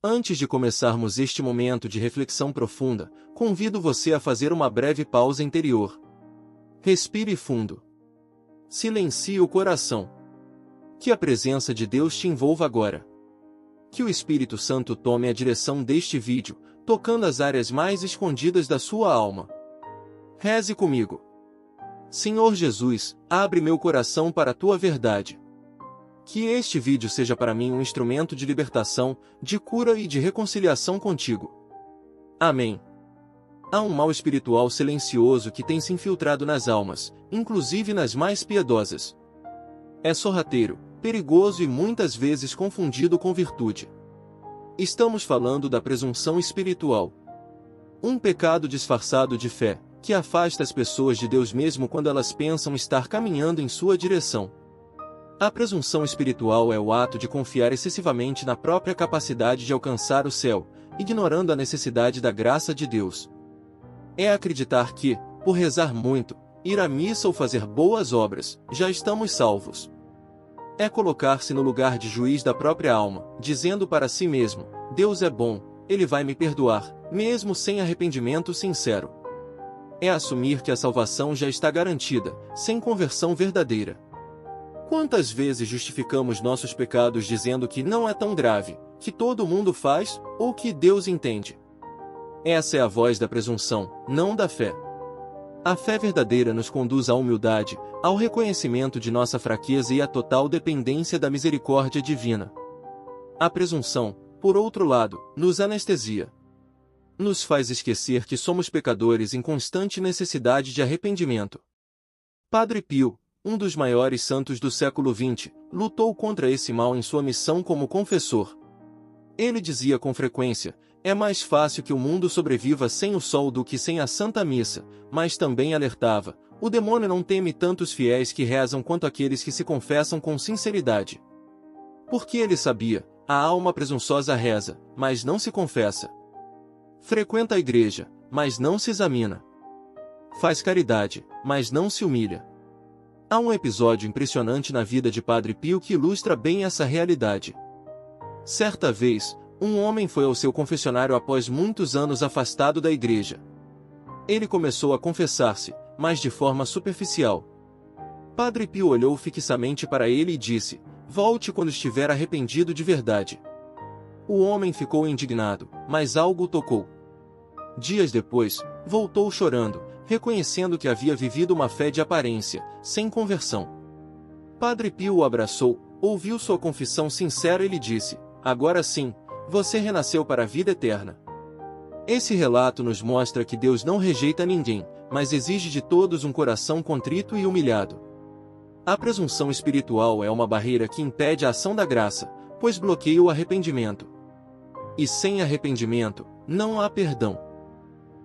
Antes de começarmos este momento de reflexão profunda, convido você a fazer uma breve pausa interior. Respire fundo. Silencie o coração. Que a presença de Deus te envolva agora. Que o Espírito Santo tome a direção deste vídeo, tocando as áreas mais escondidas da sua alma. Reze comigo. Senhor Jesus, abre meu coração para a tua verdade. Que este vídeo seja para mim um instrumento de libertação, de cura e de reconciliação contigo. Amém. Há um mal espiritual silencioso que tem se infiltrado nas almas, inclusive nas mais piedosas. É sorrateiro, perigoso e muitas vezes confundido com virtude. Estamos falando da presunção espiritual. Um pecado disfarçado de fé, que afasta as pessoas de Deus mesmo quando elas pensam estar caminhando em sua direção. A presunção espiritual é o ato de confiar excessivamente na própria capacidade de alcançar o céu, ignorando a necessidade da graça de Deus. É acreditar que, por rezar muito, ir à missa ou fazer boas obras, já estamos salvos. É colocar-se no lugar de juiz da própria alma, dizendo para si mesmo: Deus é bom, Ele vai me perdoar, mesmo sem arrependimento sincero. É assumir que a salvação já está garantida, sem conversão verdadeira. Quantas vezes justificamos nossos pecados dizendo que não é tão grave, que todo mundo faz, ou que Deus entende? Essa é a voz da presunção, não da fé. A fé verdadeira nos conduz à humildade, ao reconhecimento de nossa fraqueza e à total dependência da misericórdia divina. A presunção, por outro lado, nos anestesia. Nos faz esquecer que somos pecadores em constante necessidade de arrependimento. Padre Pio, um dos maiores santos do século XX, lutou contra esse mal em sua missão como confessor. Ele dizia com frequência: é mais fácil que o mundo sobreviva sem o sol do que sem a Santa Missa, mas também alertava: o demônio não teme tanto os fiéis que rezam quanto aqueles que se confessam com sinceridade. Porque ele sabia, a alma presunçosa reza, mas não se confessa. Frequenta a igreja, mas não se examina. Faz caridade, mas não se humilha. Há um episódio impressionante na vida de Padre Pio que ilustra bem essa realidade. Certa vez, um homem foi ao seu confessionário após muitos anos afastado da igreja. Ele começou a confessar-se, mas de forma superficial. Padre Pio olhou fixamente para ele e disse: volte quando estiver arrependido de verdade. O homem ficou indignado, mas algo o tocou. Dias depois, voltou chorando, reconhecendo que havia vivido uma fé de aparência, sem conversão. Padre Pio o abraçou, ouviu sua confissão sincera e lhe disse: agora sim, você renasceu para a vida eterna. Esse relato nos mostra que Deus não rejeita ninguém, mas exige de todos um coração contrito e humilhado. A presunção espiritual é uma barreira que impede a ação da graça, pois bloqueia o arrependimento. E sem arrependimento, não há perdão.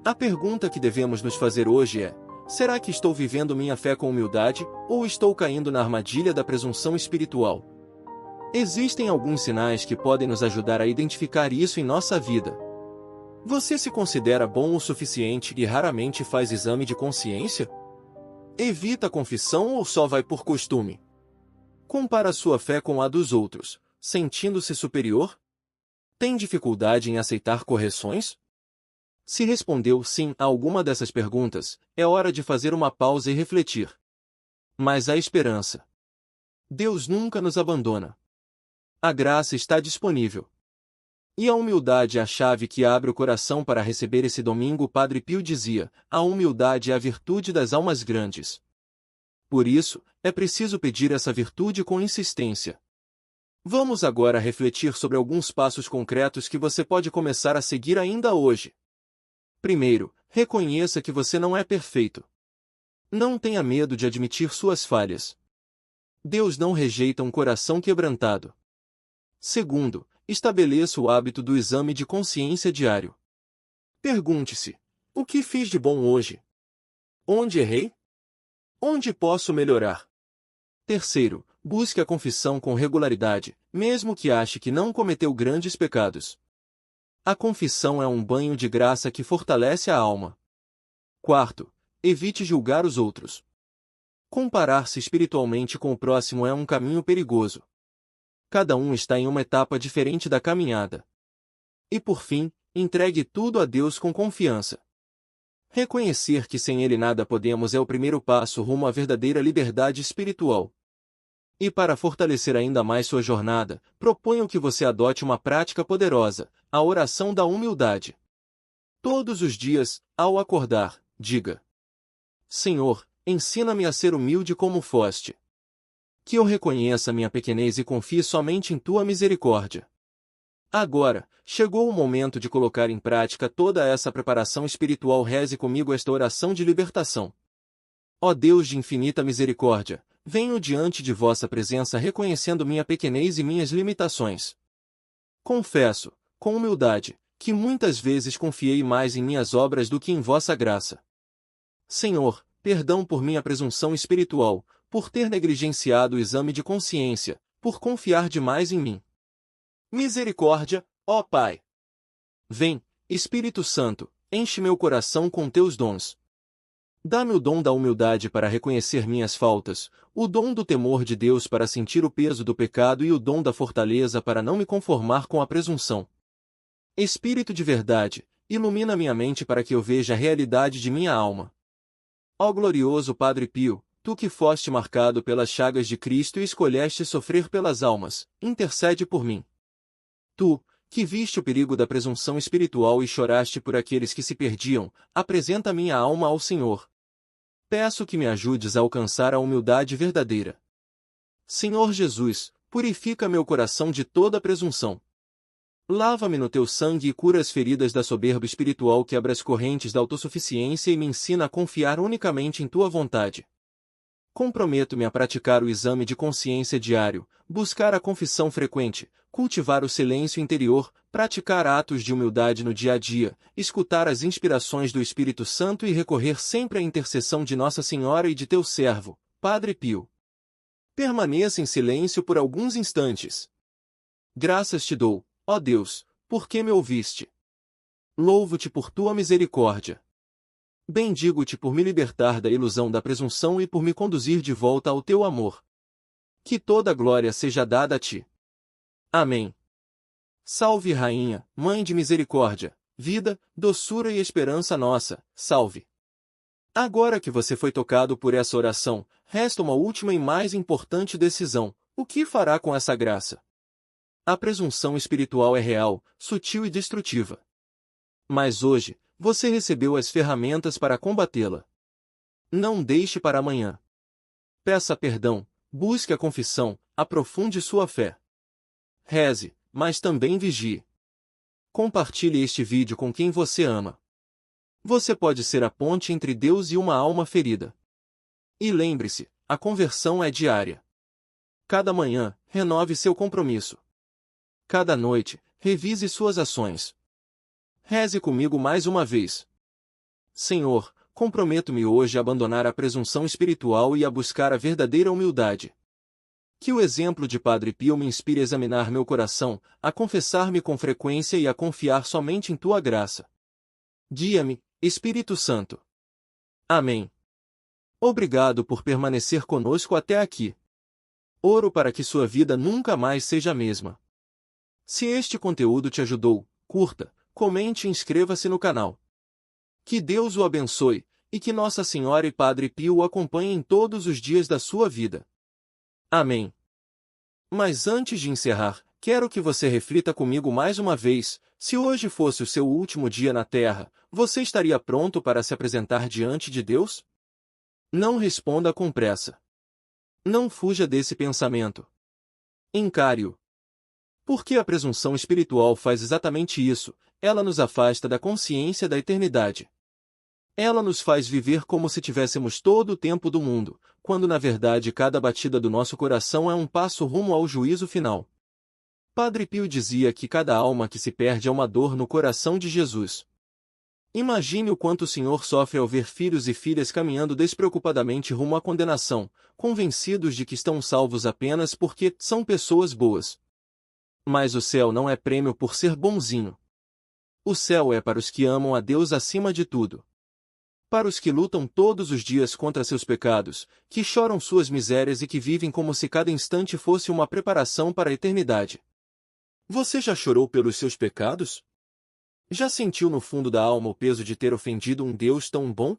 A pergunta que devemos nos fazer hoje é: será que estou vivendo minha fé com humildade, ou estou caindo na armadilha da presunção espiritual? Existem alguns sinais que podem nos ajudar a identificar isso em nossa vida. Você se considera bom o suficiente e raramente faz exame de consciência? Evita a confissão ou só vai por costume? Compara sua fé com a dos outros, sentindo-se superior? Tem dificuldade em aceitar correções? Se respondeu sim a alguma dessas perguntas, é hora de fazer uma pausa e refletir. Mas há esperança. Deus nunca nos abandona. A graça está disponível. E a humildade é a chave que abre o coração para receber esse domingo. Padre Pio dizia: a humildade é a virtude das almas grandes. Por isso, é preciso pedir essa virtude com insistência. Vamos agora refletir sobre alguns passos concretos que você pode começar a seguir ainda hoje. Primeiro, reconheça que você não é perfeito. Não tenha medo de admitir suas falhas. Deus não rejeita um coração quebrantado. Segundo, estabeleça o hábito do exame de consciência diário. Pergunte-se: o que fiz de bom hoje? Onde errei? Onde posso melhorar? Terceiro, busque a confissão com regularidade, mesmo que ache que não cometeu grandes pecados. A confissão é um banho de graça que fortalece a alma. Quarto, evite julgar os outros. Comparar-se espiritualmente com o próximo é um caminho perigoso. Cada um está em uma etapa diferente da caminhada. E por fim, entregue tudo a Deus com confiança. Reconhecer que sem Ele nada podemos é o primeiro passo rumo à verdadeira liberdade espiritual. E para fortalecer ainda mais sua jornada, proponho que você adote uma prática poderosa, a oração da humildade. Todos os dias, ao acordar, diga: Senhor, ensina-me a ser humilde como foste. Que eu reconheça minha pequenez e confie somente em Tua misericórdia. Agora, chegou o momento de colocar em prática toda essa preparação espiritual. Reze comigo esta oração de libertação. Ó Deus de infinita misericórdia, venho diante de vossa presença reconhecendo minha pequenez e minhas limitações. Confesso, com humildade, que muitas vezes confiei mais em minhas obras do que em vossa graça. Senhor, perdão por minha presunção espiritual, por ter negligenciado o exame de consciência, por confiar demais em mim. Misericórdia, ó Pai. Vem, Espírito Santo, enche meu coração com teus dons. Dá-me o dom da humildade para reconhecer minhas faltas, o dom do temor de Deus para sentir o peso do pecado e o dom da fortaleza para não me conformar com a presunção. Espírito de verdade, ilumina minha mente para que eu veja a realidade de minha alma. Ó glorioso Padre Pio, tu que foste marcado pelas chagas de Cristo e escolheste sofrer pelas almas, intercede por mim. Tu, que viste o perigo da presunção espiritual e choraste por aqueles que se perdiam, apresenta minha alma ao Senhor. Peço que me ajudes a alcançar a humildade verdadeira. Senhor Jesus, purifica meu coração de toda presunção. Lava-me no teu sangue e cura as feridas da soberba espiritual, quebra as correntes da autossuficiência e me ensina a confiar unicamente em tua vontade. Comprometo-me a praticar o exame de consciência diário, buscar a confissão frequente, cultivar o silêncio interior, praticar atos de humildade no dia a dia, escutar as inspirações do Espírito Santo e recorrer sempre à intercessão de Nossa Senhora e de teu servo, Padre Pio. Permaneça em silêncio por alguns instantes. Graças te dou, ó Deus, porque me ouviste. Louvo-te por tua misericórdia. Bendigo-te por me libertar da ilusão da presunção e por me conduzir de volta ao teu amor. Que toda a glória seja dada a ti. Amém. Salve Rainha, Mãe de Misericórdia, vida, doçura e esperança nossa, salve. Agora que você foi tocado por essa oração, resta uma última e mais importante decisão: o que fará com essa graça? A presunção espiritual é real, sutil e destrutiva. Mas hoje, você recebeu as ferramentas para combatê-la. Não deixe para amanhã. Peça perdão, busque a confissão, aprofunde sua fé. Reze, mas também vigie. Compartilhe este vídeo com quem você ama. Você pode ser a ponte entre Deus e uma alma ferida. E lembre-se, a conversão é diária. Cada manhã, renove seu compromisso. Cada noite, revise suas ações. Reze comigo mais uma vez. Senhor, comprometo-me hoje a abandonar a presunção espiritual e a buscar a verdadeira humildade. Que o exemplo de Padre Pio me inspire a examinar meu coração, a confessar-me com frequência e a confiar somente em tua graça. Guia-me, Espírito Santo. Amém. Obrigado por permanecer conosco até aqui. Oro para que sua vida nunca mais seja a mesma. Se este conteúdo te ajudou, curta, comente e inscreva-se no canal. Que Deus o abençoe, e que Nossa Senhora e Padre Pio o acompanhem todos os dias da sua vida. Amém. Mas antes de encerrar, quero que você reflita comigo mais uma vez: se hoje fosse o seu último dia na Terra, você estaria pronto para se apresentar diante de Deus? Não responda com pressa. Não fuja desse pensamento. Encare-o. Porque a presunção espiritual faz exatamente isso: ela nos afasta da consciência da eternidade. Ela nos faz viver como se tivéssemos todo o tempo do mundo, quando na verdade cada batida do nosso coração é um passo rumo ao juízo final. Padre Pio dizia que cada alma que se perde é uma dor no coração de Jesus. Imagine o quanto o Senhor sofre ao ver filhos e filhas caminhando despreocupadamente rumo à condenação, convencidos de que estão salvos apenas porque são pessoas boas. Mas o céu não é prêmio por ser bonzinho. O céu é para os que amam a Deus acima de tudo. Para os que lutam todos os dias contra seus pecados, que choram suas misérias e que vivem como se cada instante fosse uma preparação para a eternidade. Você já chorou pelos seus pecados? Já sentiu no fundo da alma o peso de ter ofendido um Deus tão bom?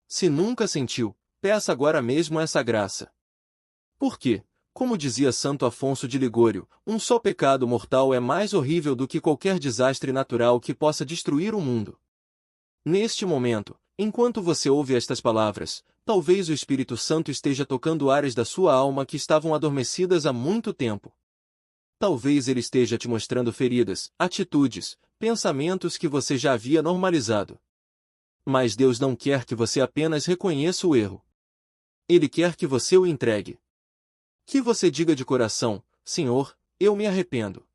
Se nunca sentiu, peça agora mesmo essa graça. Porque, como dizia Santo Afonso de Ligório, um só pecado mortal é mais horrível do que qualquer desastre natural que possa destruir o mundo. Neste momento, enquanto você ouve estas palavras, talvez o Espírito Santo esteja tocando áreas da sua alma que estavam adormecidas há muito tempo. Talvez ele esteja te mostrando feridas, atitudes, pensamentos que você já havia normalizado. Mas Deus não quer que você apenas reconheça o erro. Ele quer que você o entregue. Que você diga de coração: Senhor, eu me arrependo.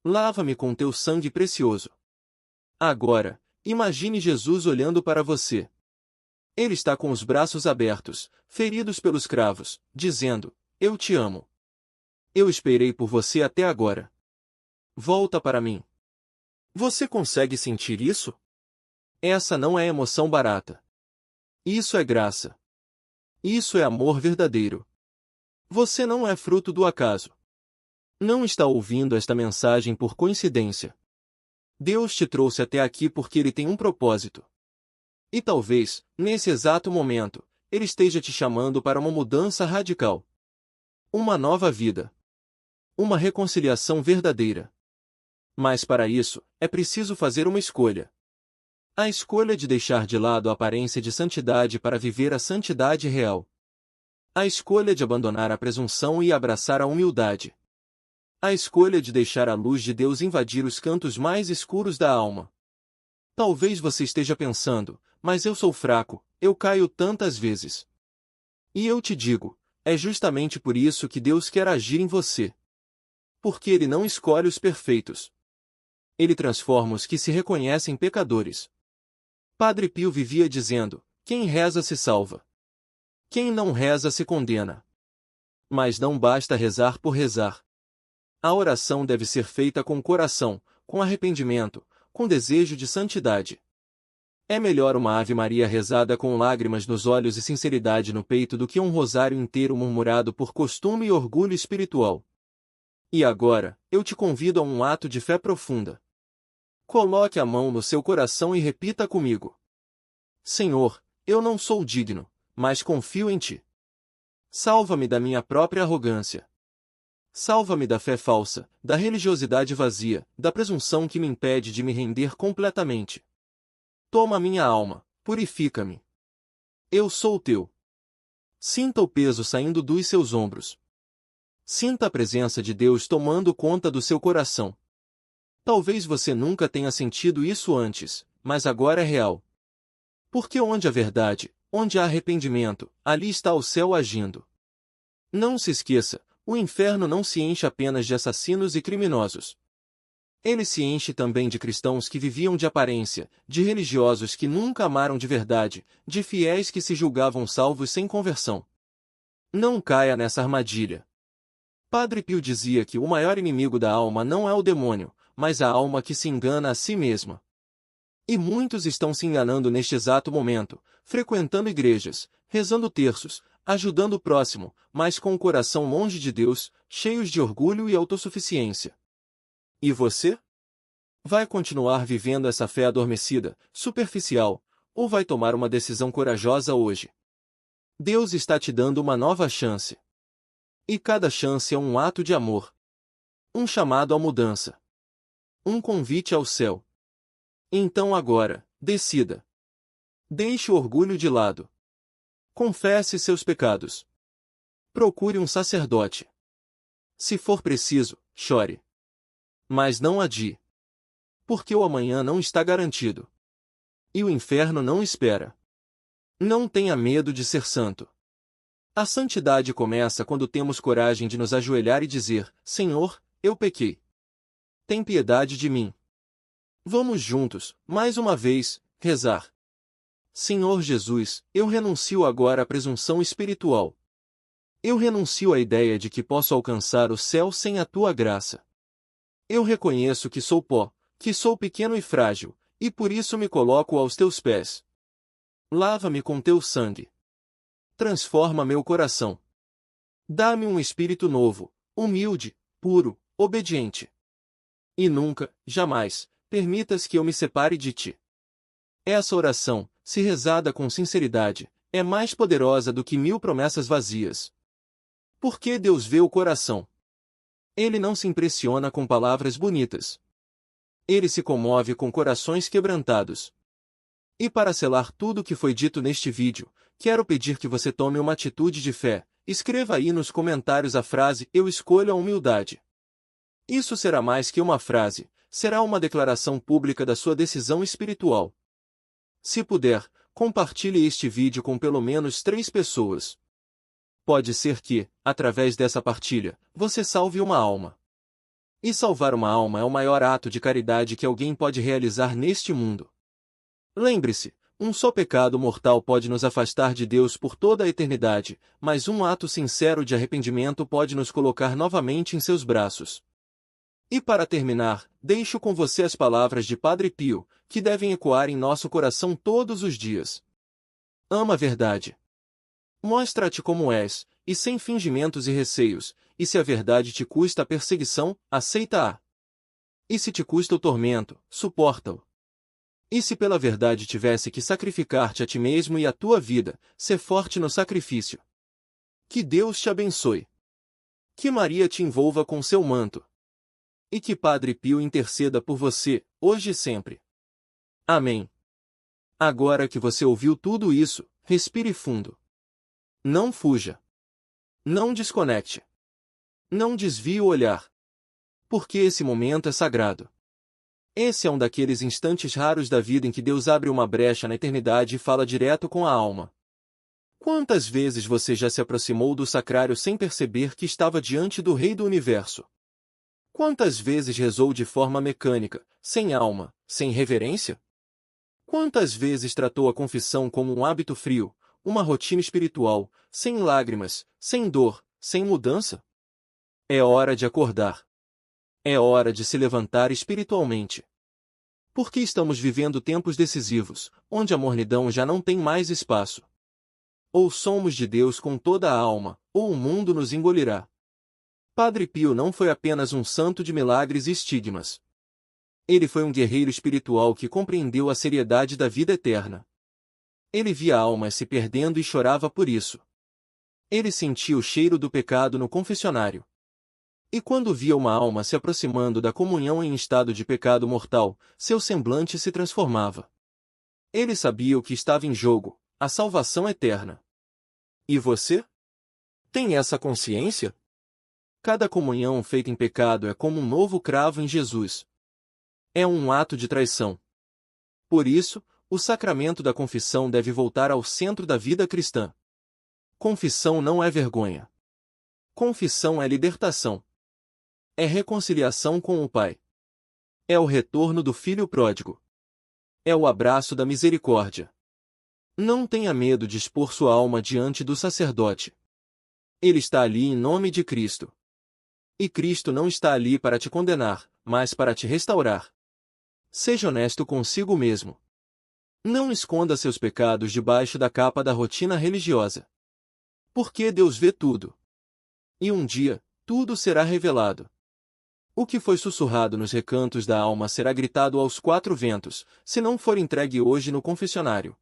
Lava-me com teu sangue precioso. Agora, imagine Jesus olhando para você. Ele está com os braços abertos, feridos pelos cravos, dizendo: Eu te amo. Eu esperei por você até agora. Volta para mim. Você consegue sentir isso? Essa não é emoção barata. Isso é graça. Isso é amor verdadeiro. Você não é fruto do acaso. Não está ouvindo esta mensagem por coincidência. Deus te trouxe até aqui porque Ele tem um propósito. E talvez, nesse exato momento, Ele esteja te chamando para uma mudança radical. Uma nova vida. Uma reconciliação verdadeira. Mas para isso, é preciso fazer uma escolha. A escolha de deixar de lado a aparência de santidade para viver a santidade real. A escolha de abandonar a presunção e abraçar a humildade. A escolha de deixar a luz de Deus invadir os cantos mais escuros da alma. Talvez você esteja pensando: mas eu sou fraco, eu caio tantas vezes. E eu te digo, é justamente por isso que Deus quer agir em você. Porque Ele não escolhe os perfeitos. Ele transforma os que se reconhecem pecadores. Padre Pio vivia dizendo: quem reza se salva. Quem não reza se condena. Mas não basta rezar por rezar. A oração deve ser feita com coração, com arrependimento, com desejo de santidade. É melhor uma Ave Maria rezada com lágrimas nos olhos e sinceridade no peito do que um rosário inteiro murmurado por costume e orgulho espiritual. E agora, eu te convido a um ato de fé profunda. Coloque a mão no seu coração e repita comigo: Senhor, eu não sou digno, mas confio em Ti. Salva-me da minha própria arrogância. Salva-me da fé falsa, da religiosidade vazia, da presunção que me impede de me render completamente. Toma minha alma, purifica-me. Eu sou teu. Sinta o peso saindo dos seus ombros. Sinta a presença de Deus tomando conta do seu coração. Talvez você nunca tenha sentido isso antes, mas agora é real. Porque onde há verdade, onde há arrependimento, ali está o céu agindo. Não se esqueça, o inferno não se enche apenas de assassinos e criminosos. Ele se enche também de cristãos que viviam de aparência, de religiosos que nunca amaram de verdade, de fiéis que se julgavam salvos sem conversão. Não caia nessa armadilha. Padre Pio dizia que o maior inimigo da alma não é o demônio, mas a alma que se engana a si mesma. E muitos estão se enganando neste exato momento, frequentando igrejas, rezando terços, ajudando o próximo, mas com o coração longe de Deus, cheios de orgulho e autossuficiência. E você? Vai continuar vivendo essa fé adormecida, superficial, ou vai tomar uma decisão corajosa hoje? Deus está te dando uma nova chance. E cada chance é um ato de amor. Um chamado à mudança. Um convite ao céu. Então agora, decida. Deixe o orgulho de lado. Confesse seus pecados. Procure um sacerdote. Se for preciso, chore. Mas não adie. Porque o amanhã não está garantido. E o inferno não espera. Não tenha medo de ser santo. A santidade começa quando temos coragem de nos ajoelhar e dizer: Senhor, eu pequei. Tem piedade de mim. Vamos juntos, mais uma vez, rezar. Senhor Jesus, eu renuncio agora à presunção espiritual. Eu renuncio à ideia de que posso alcançar o céu sem a tua graça. Eu reconheço que sou pó, que sou pequeno e frágil, e por isso me coloco aos teus pés. Lava-me com teu sangue. Transforma meu coração. Dá-me um espírito novo, humilde, puro, obediente. E nunca, jamais, permitas que eu me separe de ti. Essa oração, se rezada com sinceridade, é mais poderosa do que 1000 promessas vazias. Porque Deus vê o coração. Ele não se impressiona com palavras bonitas. Ele se comove com corações quebrantados. E para selar tudo o que foi dito neste vídeo, quero pedir que você tome uma atitude de fé. Escreva aí nos comentários a frase "Eu escolho a humildade". Isso será mais que uma frase, será uma declaração pública da sua decisão espiritual. Se puder, compartilhe este vídeo com pelo menos 3 pessoas. Pode ser que, através dessa partilha, você salve uma alma. E salvar uma alma é o maior ato de caridade que alguém pode realizar neste mundo. Lembre-se, um só pecado mortal pode nos afastar de Deus por toda a eternidade, mas um ato sincero de arrependimento pode nos colocar novamente em seus braços. E para terminar, deixo com você as palavras de Padre Pio, que devem ecoar em nosso coração todos os dias. Ama a verdade. Mostra-te como és, e sem fingimentos e receios, e se a verdade te custa a perseguição, aceita-a. E se te custa o tormento, suporta-o. E se pela verdade tivesse que sacrificar-te a ti mesmo e a tua vida, sê forte no sacrifício. Que Deus te abençoe. Que Maria te envolva com seu manto. E que Padre Pio interceda por você, hoje e sempre. Amém. Agora que você ouviu tudo isso, respire fundo. Não fuja. Não desconecte. Não desvie o olhar. Porque esse momento é sagrado. Esse é um daqueles instantes raros da vida em que Deus abre uma brecha na eternidade e fala direto com a alma. Quantas vezes você já se aproximou do sacrário sem perceber que estava diante do Rei do Universo? Quantas vezes rezou de forma mecânica, sem alma, sem reverência? Quantas vezes tratou a confissão como um hábito frio, uma rotina espiritual, sem lágrimas, sem dor, sem mudança? É hora de acordar. É hora de se levantar espiritualmente. Porque estamos vivendo tempos decisivos, onde a mornidão já não tem mais espaço. Ou somos de Deus com toda a alma, ou o mundo nos engolirá. Padre Pio não foi apenas um santo de milagres e estigmas. Ele foi um guerreiro espiritual que compreendeu a seriedade da vida eterna. Ele via almas se perdendo e chorava por isso. Ele sentia o cheiro do pecado no confessionário. E quando via uma alma se aproximando da comunhão em estado de pecado mortal, seu semblante se transformava. Ele sabia o que estava em jogo, a salvação eterna. E você? Tem essa consciência? Cada comunhão feita em pecado é como um novo cravo em Jesus. É um ato de traição. Por isso, o sacramento da confissão deve voltar ao centro da vida cristã. Confissão não é vergonha. Confissão é libertação. É reconciliação com o Pai. É o retorno do filho pródigo. É o abraço da misericórdia. Não tenha medo de expor sua alma diante do sacerdote. Ele está ali em nome de Cristo. E Cristo não está ali para te condenar, mas para te restaurar. Seja honesto consigo mesmo. Não esconda seus pecados debaixo da capa da rotina religiosa. Porque Deus vê tudo. E um dia, tudo será revelado. O que foi sussurrado nos recantos da alma será gritado aos 4 ventos, se não for entregue hoje no confessionário.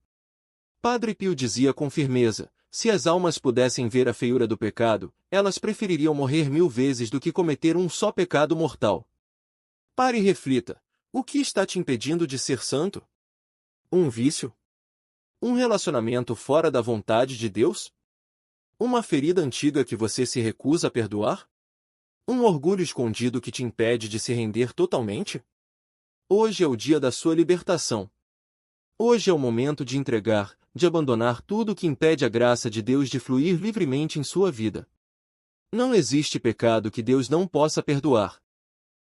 Padre Pio dizia com firmeza: se as almas pudessem ver a feiura do pecado, elas prefeririam morrer 1000 vezes do que cometer um só pecado mortal. Pare e reflita: o que está te impedindo de ser santo? Um vício? Um relacionamento fora da vontade de Deus? Uma ferida antiga que você se recusa a perdoar? Um orgulho escondido que te impede de se render totalmente? Hoje é o dia da sua libertação. Hoje é o momento de entregar, de abandonar tudo o que impede a graça de Deus de fluir livremente em sua vida. Não existe pecado que Deus não possa perdoar.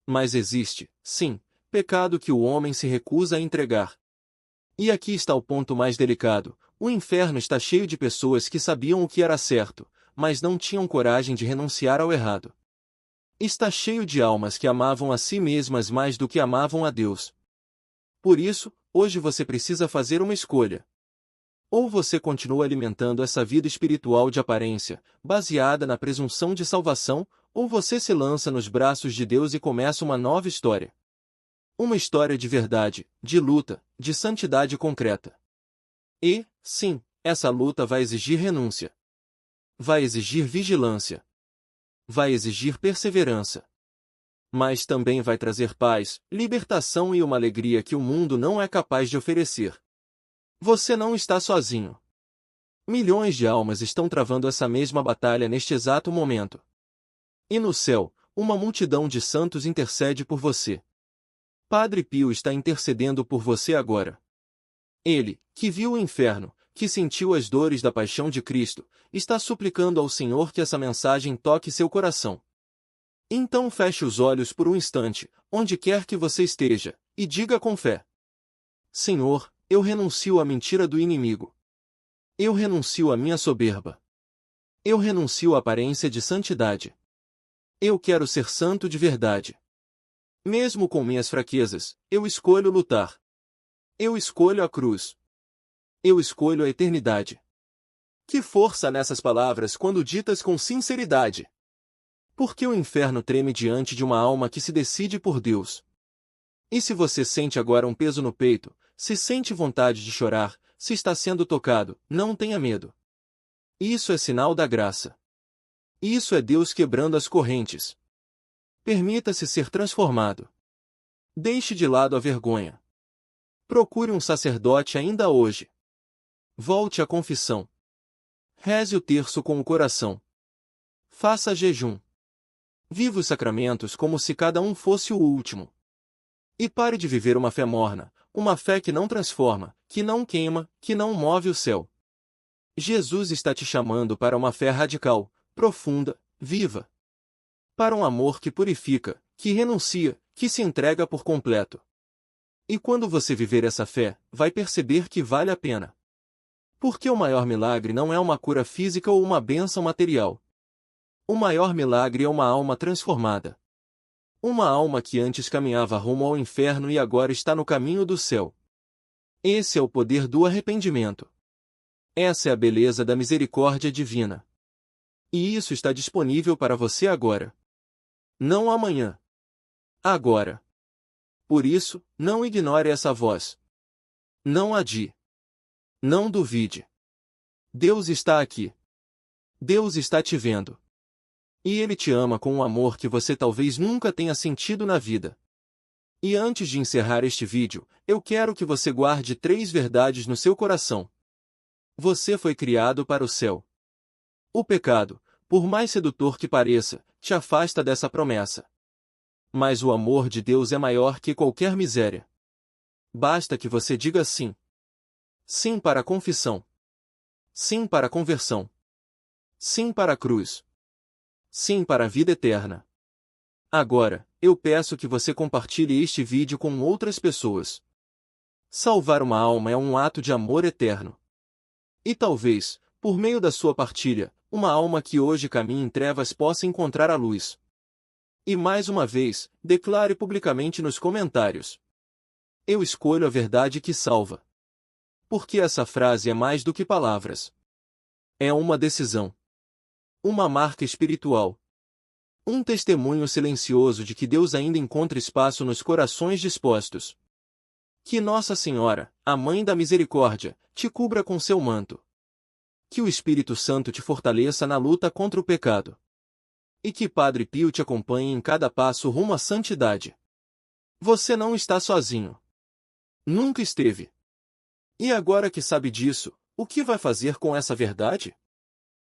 Mas existe, sim, pecado que o homem se recusa a entregar. E aqui está o ponto mais delicado: o inferno está cheio de pessoas que sabiam o que era certo, mas não tinham coragem de renunciar ao errado. Está cheio de almas que amavam a si mesmas mais do que amavam a Deus. Por isso, hoje você precisa fazer uma escolha. Ou você continua alimentando essa vida espiritual de aparência, baseada na presunção de salvação, ou você se lança nos braços de Deus e começa uma nova história. Uma história de verdade, de luta, de santidade concreta. E, sim, essa luta vai exigir renúncia. Vai exigir vigilância. Vai exigir perseverança. Mas também vai trazer paz, libertação e uma alegria que o mundo não é capaz de oferecer. Você não está sozinho. Milhões de almas estão travando essa mesma batalha neste exato momento. E no céu, uma multidão de santos intercede por você. Padre Pio está intercedendo por você agora. Ele, que viu o inferno, que sentiu as dores da paixão de Cristo, está suplicando ao Senhor que essa mensagem toque seu coração. Então feche os olhos por um instante, onde quer que você esteja, e diga com fé: Senhor, eu renuncio à mentira do inimigo. Eu renuncio à minha soberba. Eu renuncio à aparência de santidade. Eu quero ser santo de verdade. Mesmo com minhas fraquezas, eu escolho lutar. Eu escolho a cruz. Eu escolho a eternidade. Que força nessas palavras quando ditas com sinceridade! Porque o inferno treme diante de uma alma que se decide por Deus. E se você sente agora um peso no peito, se sente vontade de chorar, se está sendo tocado, não tenha medo. Isso é sinal da graça. Isso é Deus quebrando as correntes. Permita-se ser transformado. Deixe de lado a vergonha. Procure um sacerdote ainda hoje. Volte à confissão. Reze o terço com o coração. Faça jejum. Viva os sacramentos como se cada um fosse o último. E pare de viver uma fé morna, uma fé que não transforma, que não queima, que não move o céu. Jesus está te chamando para uma fé radical, profunda, viva. Para um amor que purifica, que renuncia, que se entrega por completo. E quando você viver essa fé, vai perceber que vale a pena. Porque o maior milagre não é uma cura física ou uma bênção material. O maior milagre é uma alma transformada. Uma alma que antes caminhava rumo ao inferno e agora está no caminho do céu. Esse é o poder do arrependimento. Essa é a beleza da misericórdia divina. E isso está disponível para você agora. Não amanhã. Agora. Por isso, não ignore essa voz. Não adie. Não duvide. Deus está aqui. Deus está te vendo. E Ele te ama com um amor que você talvez nunca tenha sentido na vida. E antes de encerrar este vídeo, eu quero que você guarde 3 verdades no seu coração. Você foi criado para o céu. O pecado, por mais sedutor que pareça, te afasta dessa promessa. Mas o amor de Deus é maior que qualquer miséria. Basta que você diga sim. Sim para a confissão. Sim para a conversão. Sim para a cruz. Sim para a vida eterna. Agora, eu peço que você compartilhe este vídeo com outras pessoas. Salvar uma alma é um ato de amor eterno. E talvez, por meio da sua partilha, uma alma que hoje caminha em trevas possa encontrar a luz. E mais uma vez, declare publicamente nos comentários: eu escolho a verdade que salva. Porque essa frase é mais do que palavras. É uma decisão. Uma marca espiritual. Um testemunho silencioso de que Deus ainda encontra espaço nos corações dispostos. Que Nossa Senhora, a Mãe da Misericórdia, te cubra com seu manto. Que o Espírito Santo te fortaleça na luta contra o pecado. E que Padre Pio te acompanhe em cada passo rumo à santidade. Você não está sozinho. Nunca esteve. E agora que sabe disso, o que vai fazer com essa verdade?